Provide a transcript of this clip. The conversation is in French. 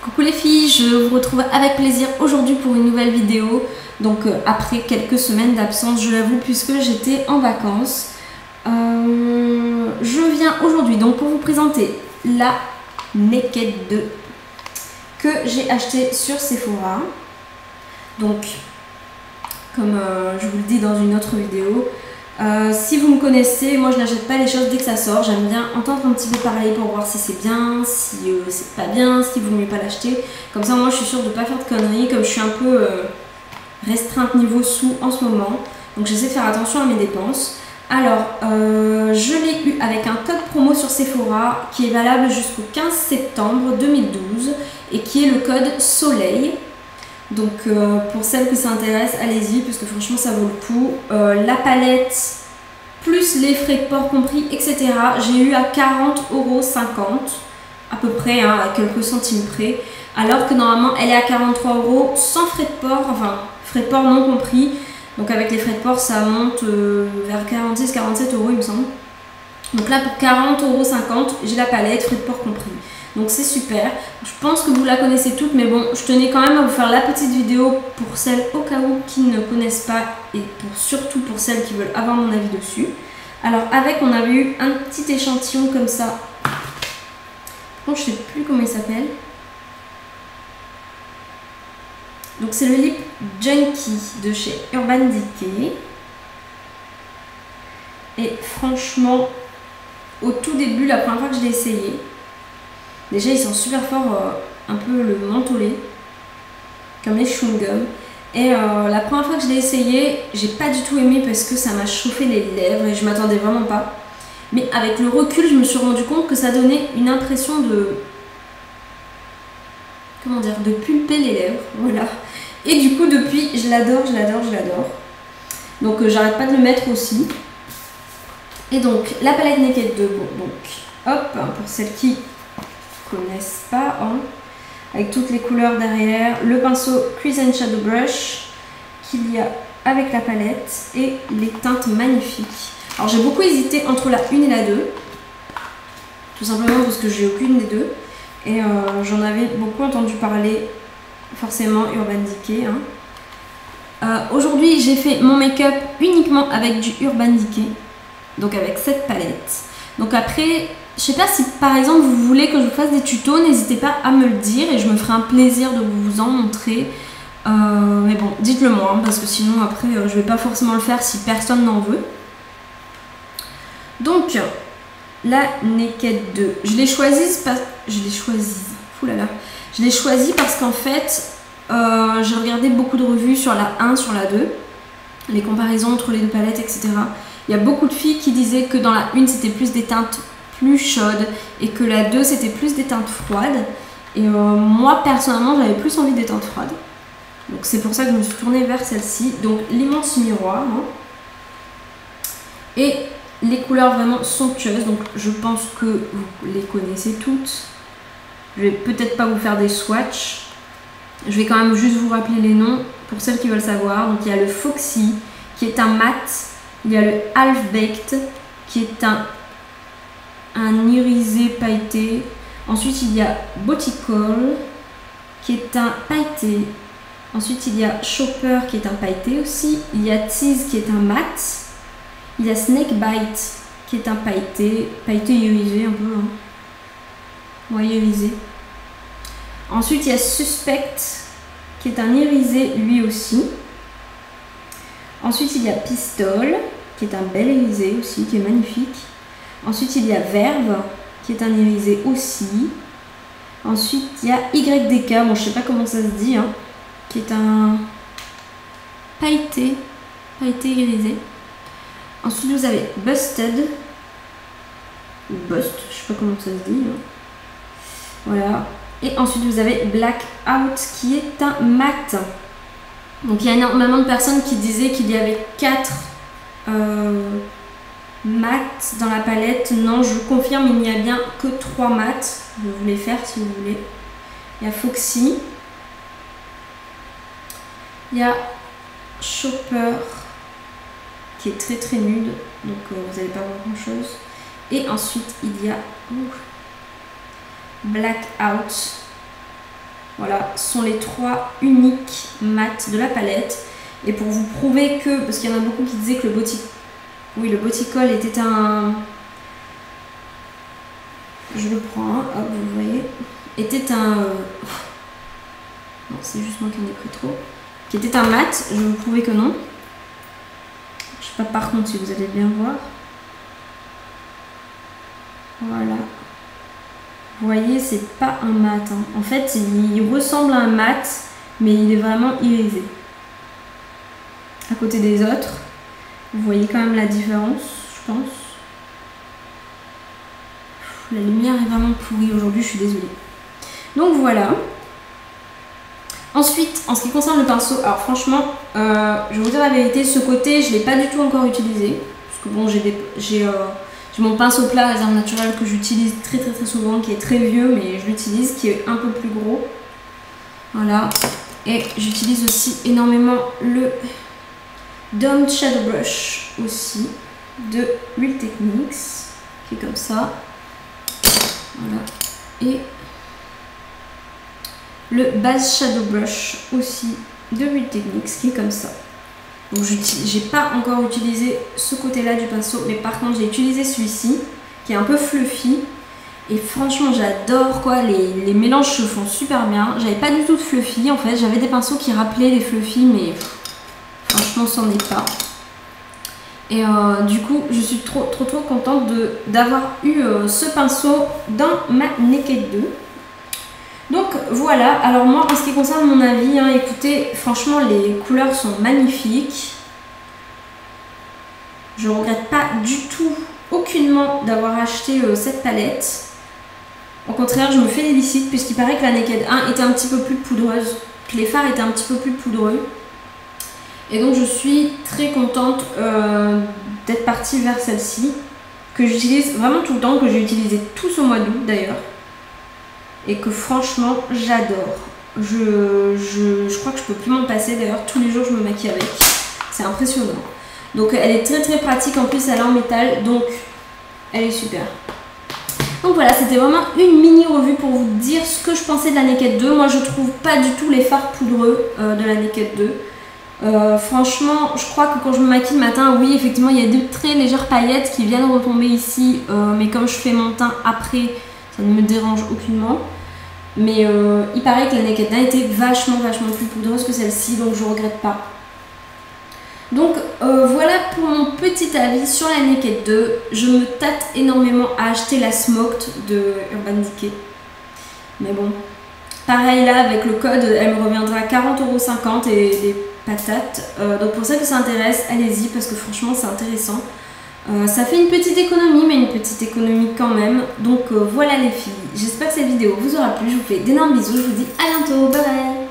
Coucou les filles, je vous retrouve avec plaisir aujourd'hui pour une nouvelle vidéo. Donc après quelques semaines d'absence, je l'avoue, puisque j'étais en vacances. Je viens aujourd'hui donc pour vous présenter la Naked 2 que j'ai acheté sur Sephora. Donc comme je vous le dis dans une autre vidéo, si vous me connaissez, moi je n'achète pas les choses dès que ça sort. J'aime bien entendre un petit peu parler pour voir si c'est bien, si c'est pas bien, s'il vaut mieux pas l'acheter. Comme ça moi je suis sûre de ne pas faire de conneries, comme je suis un peu restreinte niveau sous en ce moment. Donc j'essaie de faire attention à mes dépenses. Alors je l'ai eu avec un code promo sur Sephora qui est valable jusqu'au 15 septembre 2012 et qui est le code SOLEIL. Donc pour celles que ça intéresse, allez-y parce que franchement ça vaut le coup. La palette plus les frais de port compris, etc. J'ai eu à 40,50 € à peu près, hein, à quelques centimes près. Alors que normalement elle est à 43 € sans frais de port, enfin frais de port non compris. Donc avec les frais de port ça monte vers 46-47 € il me semble. Donc là pour 40,50 € j'ai la palette, frais de port compris. Donc c'est super. Je pense que vous la connaissez toutes, mais bon, je tenais quand même à vous faire la petite vidéo pour celles au cas où qui ne connaissent pas et surtout pour celles qui veulent avoir mon avis dessus. Alors avec, on avait eu un petit échantillon comme ça. Bon, je sais plus comment il s'appelle. Donc c'est le Lip Junkie de chez Urban Decay. Et franchement, au tout début, la première fois que je l'ai essayé, déjà, ils sont super forts, un peu le mentholé, comme les chewing-gums. Et la première fois que je l'ai essayé, j'ai pas du tout aimé parce que ça m'a chauffé les lèvres et je m'attendais vraiment pas. Mais avec le recul, je me suis rendu compte que ça donnait une impression de... comment dire, de pulper les lèvres, voilà. Et du coup, depuis, je l'adore, je l'adore, je l'adore. Donc, j'arrête pas de le mettre aussi. Et donc, la palette Naked 2, bon, donc, hop, pour celles qui connaissent pas, hein, avec toutes les couleurs derrière, le pinceau Crease and Shadow Brush qu'il y a avec la palette et les teintes magnifiques. Alors j'ai beaucoup hésité entre la 1 et la 2, tout simplement parce que j'ai aucune des deux et j'en avais beaucoup entendu parler, forcément Urban Decay. Hein. Aujourd'hui j'ai fait mon make-up uniquement avec du Urban Decay, donc avec cette palette. Donc après, je sais pas si par exemple vous voulez que je vous fasse des tutos, n'hésitez pas à me le dire et je me ferai un plaisir de vous en montrer. Mais bon, dites-le moi, hein, parce que sinon après je vais pas forcément le faire si personne n'en veut. Donc, la Naked 2, je l'ai choisie parce... Je l'ai choisie parce qu'en fait, j'ai regardé beaucoup de revues sur la 1, sur la 2, les comparaisons entre les deux palettes, etc. Il y a beaucoup de filles qui disaient que dans la 1 c'était plus des teintes plus chaudes et que la 2 c'était plus des teintes froides. Et moi personnellement j'avais plus envie des teintes froides. Donc c'est pour ça que je me suis tournée vers celle-ci. Donc l'immense miroir. Hein. Et les couleurs vraiment somptueuses. Donc je pense que vous les connaissez toutes. Je vais peut-être pas vous faire des swatchs. Je vais quand même juste vous rappeler les noms pour celles qui veulent savoir. Donc il y a le Foxy qui est un mat. Il y a le Half Baked qui est un irisé pailleté. Ensuite il y a Boticole qui est un pailleté. Ensuite il y a Shopper qui est un pailleté aussi. Il y a Tease qui est un mat. Il y a Snake Bite qui est un pailleté irisé un peu. Hein. Ouais, irisé. Ensuite il y a Suspect qui est un irisé lui aussi. Ensuite il y a Pistol qui est un bel irisé aussi, qui est magnifique. Ensuite il y a Verve qui est un irisé aussi. Ensuite il y a YDK, bon je sais pas comment ça se dit, hein, qui est un pailleté irisé. Ensuite vous avez Busted, ou Bust, je sais pas comment ça se dit. Hein. Voilà. Et ensuite vous avez Blackout qui est un mat. Donc il y a énormément de personnes qui disaient qu'il y avait 4 mats dans la palette. Non, je vous confirme, il n'y a bien que 3 mats. Je vais vous les faire si vous voulez. Il y a Foxy. Il y a Shopper qui est très très nude. Donc vous n'allez pas voir grand chose. Et ensuite il y a Blackout Voilà, ce sont les 3 uniques mat de la palette. Et pour vous prouver que, parce qu'il y en a beaucoup qui disaient que le Boticol était un... Je le prends, hein, hop, vous voyez. Était un... Non, c'est juste moi qui en ai pris trop. Qui était un mat, je vais vous prouver que non. Je sais pas par contre si vous allez bien voir. Voilà. Vous voyez, c'est pas un mat. Hein. En fait, il ressemble à un mat, mais il est vraiment irisé. À côté des autres, vous voyez quand même la différence, je pense. La lumière est vraiment pourrie aujourd'hui, je suis désolée. Donc voilà. Ensuite, en ce qui concerne le pinceau, alors franchement, je vais vous dire la vérité, ce côté, je ne l'ai pas du tout encore utilisé. Parce que bon, j'ai mon pinceau plat réserve naturelle que j'utilise très souvent, qui est très vieux, mais je l'utilise, qui est un peu plus gros. Voilà. Et j'utilise aussi énormément le Domed Shadow Brush aussi, de Real Techniques, qui est comme ça. Voilà. Et le Base Shadow Brush aussi de Real Techniques, qui est comme ça. Donc j'ai pas encore utilisé ce côté-là du pinceau, mais par contre j'ai utilisé celui-ci, qui est un peu fluffy. Et franchement j'adore quoi, les mélanges se font super bien. J'avais pas du tout de fluffy en fait, j'avais des pinceaux qui rappelaient les fluffy, mais franchement c'en est pas. Et du coup je suis trop contente d'avoir eu ce pinceau dans ma Naked 2. Donc voilà, alors moi en ce qui concerne mon avis, hein, écoutez, franchement les couleurs sont magnifiques. Je regrette pas du tout, aucunement d'avoir acheté cette palette. Au contraire, je me félicite puisqu'il paraît que la Naked 1 était un petit peu plus poudreuse, que les fards étaient un petit peu plus poudreux. Et donc je suis très contente d'être partie vers celle-ci, que j'utilise vraiment tout le temps, que j'ai utilisé tout ce mois d'août d'ailleurs. Et que franchement j'adore. Je crois que je peux plus m'en passer, d'ailleurs tous les jours je me maquille avec. C'est impressionnant. Donc elle est très pratique, en plus elle est en métal, donc elle est super. Donc voilà, c'était vraiment une mini revue pour vous dire ce que je pensais de la Naked 2. Moi je trouve pas du tout les fards poudreux de la Naked 2. Franchement, je crois que quand je me maquille le matin, oui effectivement il y a de très légères paillettes qui viennent retomber ici, mais comme je fais mon teint après, ça ne me dérange aucunement. Mais il paraît que la Naked 1 était vachement plus poudreuse que celle-ci, donc je regrette pas. Donc voilà pour mon petit avis sur la Naked 2. Je me tâte énormément à acheter la Smoked de Urban Decay. Mais bon, pareil là avec le code, elle me reviendra à 40,50 € et des patates. Donc pour ça que ça intéresse, allez-y parce que franchement c'est intéressant. Ça fait une petite économie, mais une petite économie quand même. Donc voilà les filles, j'espère que cette vidéo vous aura plu. Je vous fais d'énormes bisous, je vous dis à bientôt, bye bye.